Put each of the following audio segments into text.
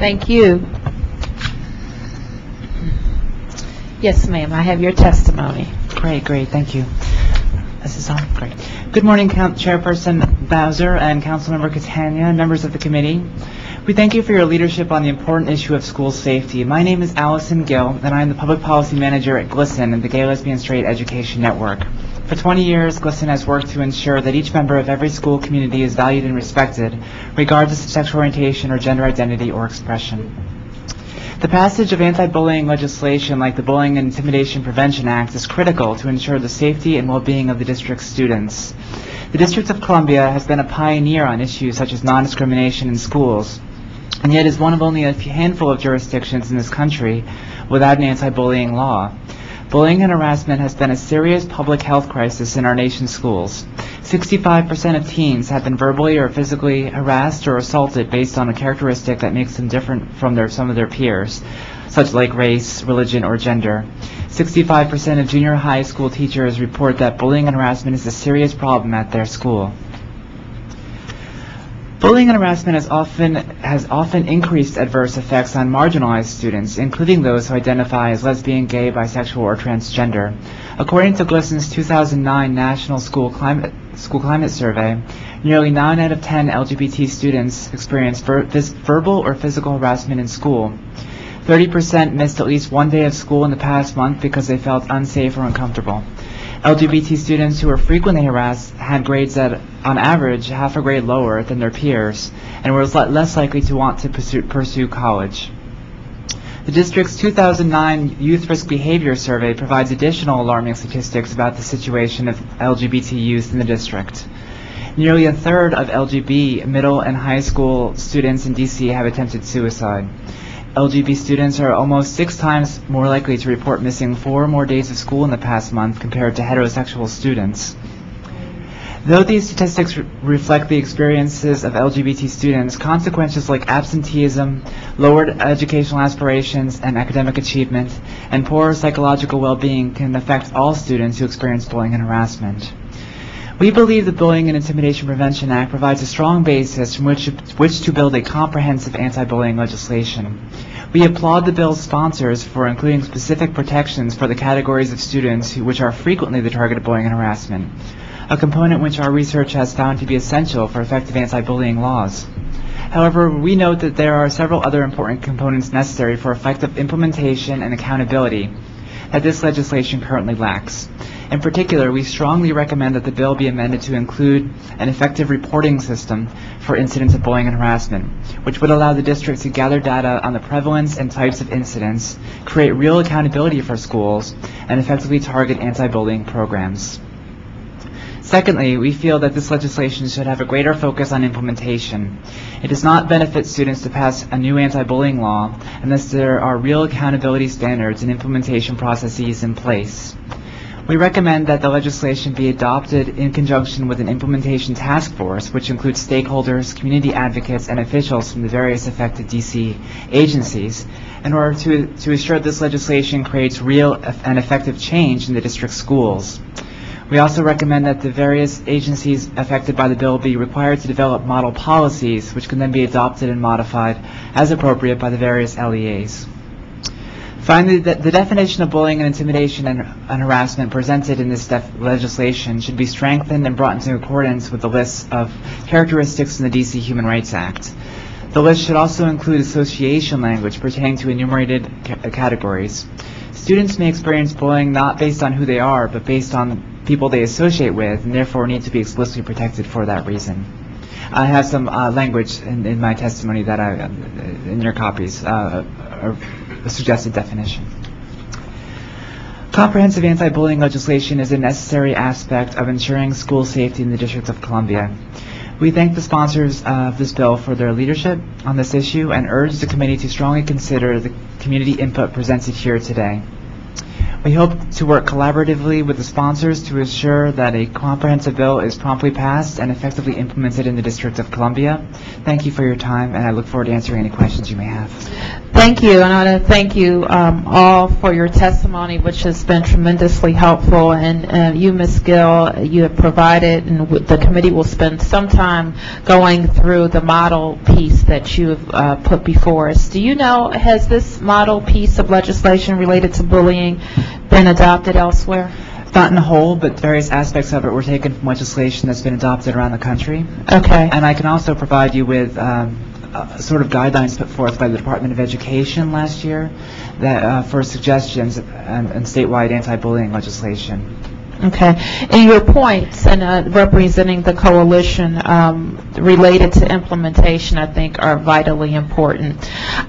Thank you. Yes, ma'am. I have your testimony. Great. Thank you. This is on. Great. Good morning, Chairperson Bowser and Councilmember Catania and members of the committee. We thank you for your leadership on the important issue of school safety. My name is Alison Gill, and I am the Public Policy Manager at GLSEN, the Gay, Lesbian, Straight Education Network. For 20 years, GLSEN has worked to ensure that each member of every school community is valued and respected, regardless of sexual orientation or gender identity or expression. The passage of anti-bullying legislation like the Bullying and Intimidation Prevention Act is critical to ensure the safety and well-being of the district's students. The District of Columbia has been a pioneer on issues such as non-discrimination in schools, and yet is one of only a handful of jurisdictions in this country without an anti-bullying law. Bullying and harassment has been a serious public health crisis in our nation's schools. 65% of teens have been verbally or physically harassed or assaulted based on a characteristic that makes them different from some of their peers, such like race, religion, or gender. 65% of junior high school teachers report that bullying and harassment is a serious problem at their school. Bullying and harassment has often increased adverse effects on marginalized students, including those who identify as lesbian, gay, bisexual, or transgender. According to GLSEN's 2009 National School Climate Survey, nearly 9 out of 10 LGBT students experience verbal or physical harassment in school. 30% missed at least one day of school in the past month because they felt unsafe or uncomfortable. LGBT students who were frequently harassed had grades that, on average, half a grade lower than their peers, and were less likely to want to pursue college. The district's 2009 Youth Risk Behavior Survey provides additional alarming statistics about the situation of LGBT youth in the district. Nearly a third of LGB middle and high school students in DC have attempted suicide. LGBT students are almost 6 times more likely to report missing 4 more days of school in the past month compared to heterosexual students. Though these statistics reflect the experiences of LGBT students, consequences like absenteeism, lowered educational aspirations and academic achievement, and poor psychological well-being can affect all students who experience bullying and harassment. We believe the Bullying and Intimidation Prevention Act provides a strong basis from which to build a comprehensive anti-bullying legislation. We applaud the bill's sponsors for including specific protections for the categories of students which are frequently the target of bullying and harassment, a component which our research has found to be essential for effective anti-bullying laws. However, we note that there are several other important components necessary for effective implementation and accountability that this legislation currently lacks. In particular, we strongly recommend that the bill be amended to include an effective reporting system for incidents of bullying and harassment, which would allow the district to gather data on the prevalence and types of incidents, create real accountability for schools, and effectively target anti-bullying programs. Secondly, we feel that this legislation should have a greater focus on implementation. It does not benefit students to pass a new anti-bullying law unless there are real accountability standards and implementation processes in place. We recommend that the legislation be adopted in conjunction with an implementation task force, which includes stakeholders, community advocates, and officials from the various affected DC agencies, in order to ensure this legislation creates real and effective change in the district schools. We also recommend that the various agencies affected by the bill be required to develop model policies, which can then be adopted and modified as appropriate by the various LEAs. Finally, the definition of bullying and intimidation and harassment presented in this legislation should be strengthened and brought into accordance with the list of characteristics in the DC Human Rights Act. The list should also include association language pertaining to enumerated categories. Students may experience bullying not based on who they are, but based on people they associate with, and therefore need to be explicitly protected for that reason. I have some language in my testimony that in your copies, a suggested definition. Comprehensive anti-bullying legislation is a necessary aspect of ensuring school safety in the District of Columbia. We thank the sponsors of this bill for their leadership on this issue and urge the committee to strongly consider the community input presented here today. We hope to work collaboratively with the sponsors to ensure that a comprehensive bill is promptly passed and effectively implemented in the District of Columbia. Thank you for your time, and I look forward to answering any questions you may have. Thank you, and I want to thank you all for your testimony, which has been tremendously helpful. And you, Ms. Gill, you have provided, and the committee will spend some time going through the model piece that you have put before us. Do you know, has this model piece of legislation related to bullying been adopted elsewhere? Not in whole, but various aspects of it were taken from legislation that's been adopted around the country. Okay. And I can also provide you with sort of guidelines put forth by the Department of Education last year that for suggestions and statewide anti-bullying legislation. Okay. And your points and representing the coalition related to implementation, I think, are vitally important.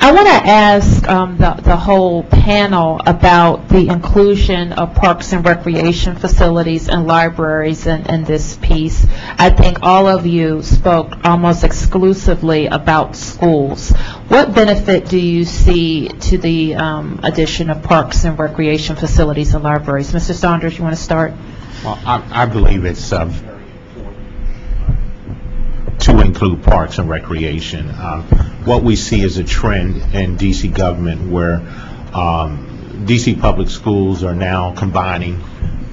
I want to ask the whole panel about the inclusion of parks and recreation facilities and libraries in this piece. I think all of you spoke almost exclusively about schools. What benefit do you see to the addition of parks and recreation facilities and libraries? Mr. Saunders, you want to start? Well, I believe it's to include parks and recreation. What we see is a trend in D.C. government where D.C. public schools are now combining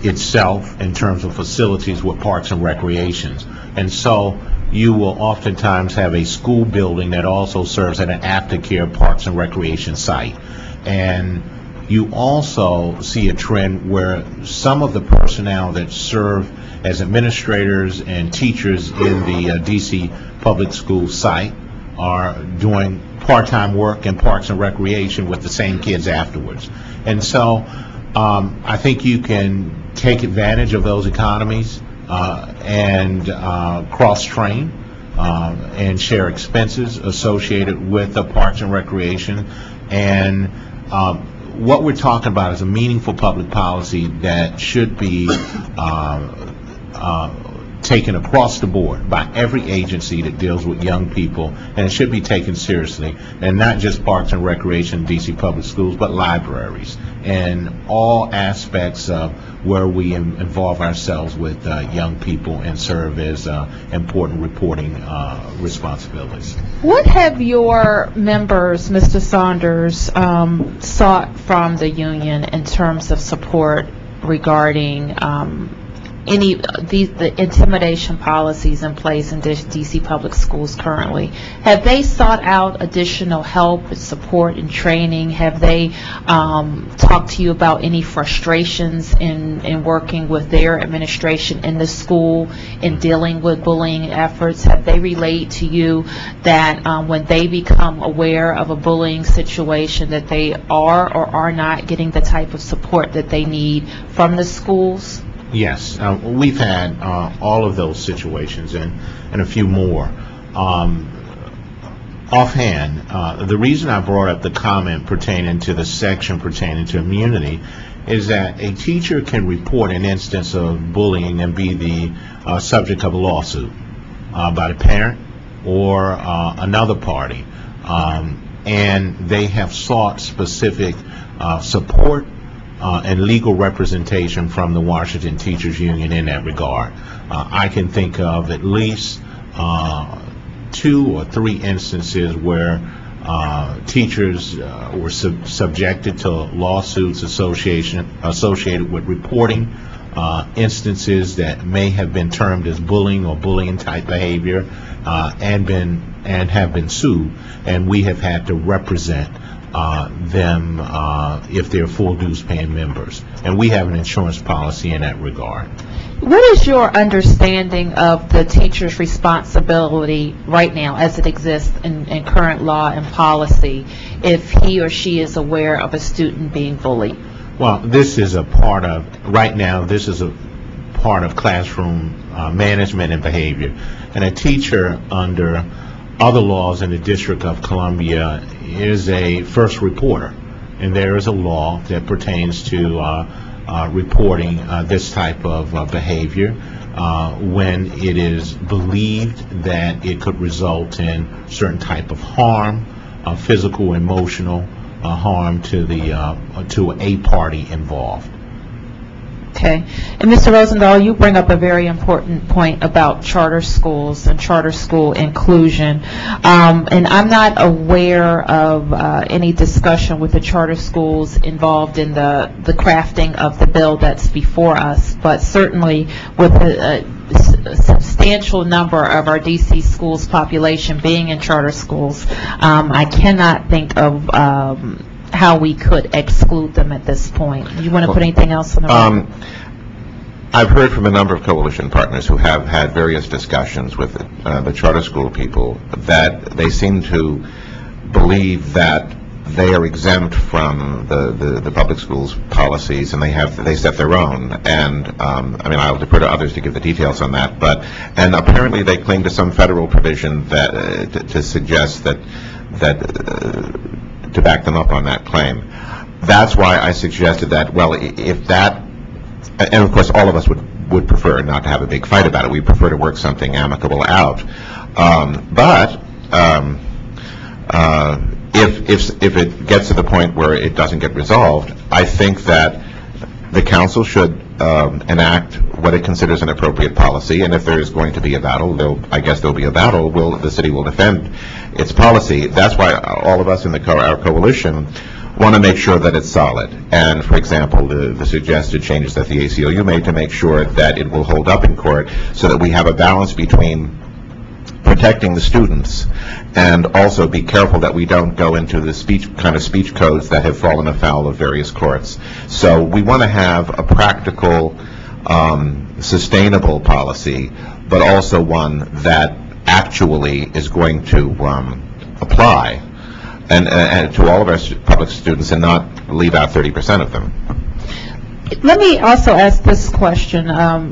itself in terms of facilities with parks and recreations. And so you will oftentimes have a school building that also serves as an aftercare parks and recreation site. And you also see a trend where some of the personnel that serve as administrators and teachers in the D.C. public school site are doing part-time work in parks and recreation with the same kids afterwards. And so I think you can take advantage of those economies and cross-train and share expenses associated with the parks and recreation. And what we're talking about is a meaningful public policy that should be taken across the board by every agency that deals with young people, and it should be taken seriously, and not just parks and recreation, DC public schools, but libraries and all aspects of where we involve ourselves with young people and serve as important reporting responsibilities. What have your members, Mr. Saunders, sought from the union in terms of support regarding the intimidation policies in place in DC public schools currently? Have they sought out additional help, support, and training? Have they talked to you about any frustrations in working with their administration in the school in dealing with bullying efforts? Have they relayed to you that when they become aware of a bullying situation that they are or are not getting the type of support that they need from the schools? Yes, we've had all of those situations and a few more. Offhand, the reason I brought up the comment pertaining to the section pertaining to immunity is that a teacher can report an instance of bullying and be the subject of a lawsuit by the parent or another party, and they have sought specific support and legal representation from the Washington Teachers Union in that regard. I can think of at least 2 or 3 instances where teachers were subjected to lawsuits associated with reporting instances that may have been termed as bullying or bullying type behavior and have been sued, and we have had to represent them if they're full dues paying members, and we have an insurance policy in that regard. What is your understanding of the teacher's responsibility right now as it exists in current law and policy if he or she is aware of a student being bullied? Well, this is a part of, right now, this is a part of classroom management and behavior, and a teacher under other laws in the District of Columbia is a first reporter, and there is a law that pertains to reporting this type of behavior when it is believed that it could result in certain type of harm, physical, emotional harm to a party involved. Okay. And Mr. Rosendall, you bring up a very important point about charter schools and charter school inclusion. And I'm not aware of any discussion with the charter schools involved in the crafting of the bill that's before us, but certainly with a substantial number of our DC schools population being in charter schools, I cannot think of how we could exclude them at this point. Do you want to put anything else on the record? I've heard from a number of coalition partners who have had various discussions with the charter school people that they seem to believe that they are exempt from the public schools policies, and they set their own. And I mean, I'll defer to others to give the details on that. And apparently they cling to some federal provision that to suggest that to back them up on that claim. That's why I suggested that, well, if that, and of course all of us would prefer not to have a big fight about it. We prefer to work something amicable out. If it gets to the point where it doesn't get resolved, I think that the council should enact what it considers an appropriate policy, and if there is going to be a battle, I guess there'll be a battle. The city will defend its policy. That's why all of us in our coalition want to make sure that it's solid. And, for example, the suggested changes that the ACLU made to make sure that it will hold up in court, so that we have a balance between protecting the students and also be careful that we don't go into the speech codes that have fallen afoul of various courts. So we want to have a practical, sustainable policy, but also one that actually is going to apply and to all of our public students and not leave out 30% of them. Let me also ask this question.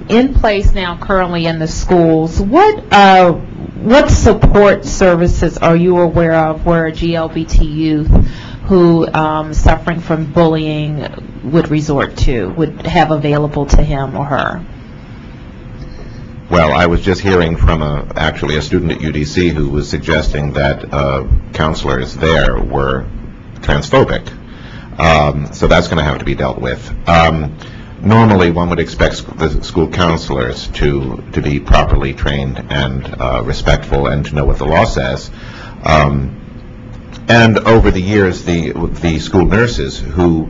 In place now currently in the schools, what support services are you aware of where a GLBT youth who suffering from bullying would resort to, would have available to him or her? Well, I was just hearing from actually a student at UDC who was suggesting that counselors there were transphobic. So that's going to have to be dealt with. Normally, one would expect the school counselors to be properly trained and respectful and to know what the law says. And over the years, the school nurses who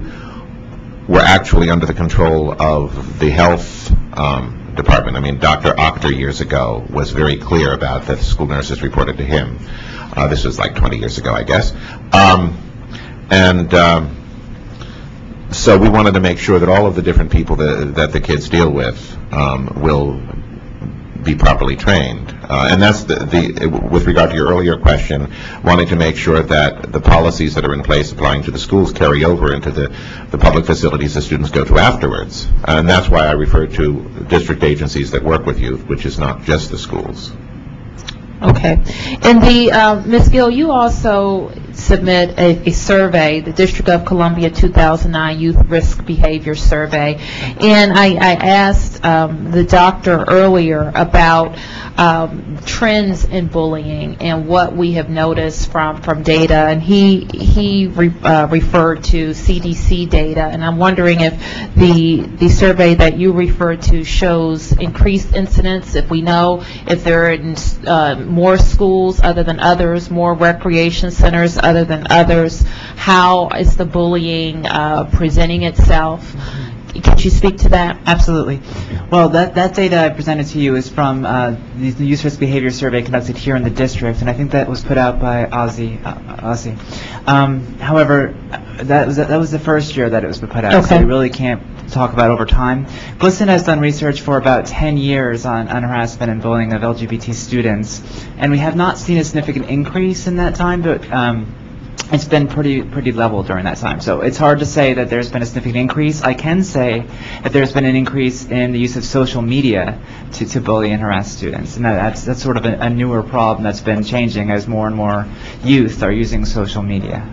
were actually under the control of the health department. I mean, Dr. Octor years ago was very clear about that. The school nurses reported to him. This was like 20 years ago, I guess. So we wanted to make sure that all of the different people that the kids deal with will be properly trained. And that's with regard to your earlier question, wanting to make sure that the policies that are in place applying to the schools carry over into the public facilities the students go to afterwards. And that's why I refer to district agencies that work with youth, which is not just the schools. Okay. And Ms. Gill, you also submit a survey, the District of Columbia 2009 Youth Risk Behavior Survey. And I asked the doctor earlier about trends in bullying and what we have noticed from data. And he referred to CDC data. And I'm wondering if the survey that you referred to shows increased incidence, if we know if there are more schools other than others, more recreation centers other than others. How is the bullying presenting itself? Could you speak to that? Absolutely. Well, that data I presented to you is from the Youth Risk Behavior Survey conducted here in the district, and I think that was put out by Aussie. However, that was the first year that it was put out, okay. So we really can't talk about over time. GLSEN has done research for about 10 years on harassment and bullying of LGBT students, and we have not seen a significant increase in that time, but it's been pretty level during that time. So it's hard to say that there's been a significant increase. I can say that there's been an increase in the use of social media to bully and harass students, and that's sort of a newer problem that's been changing as more and more youth are using social media.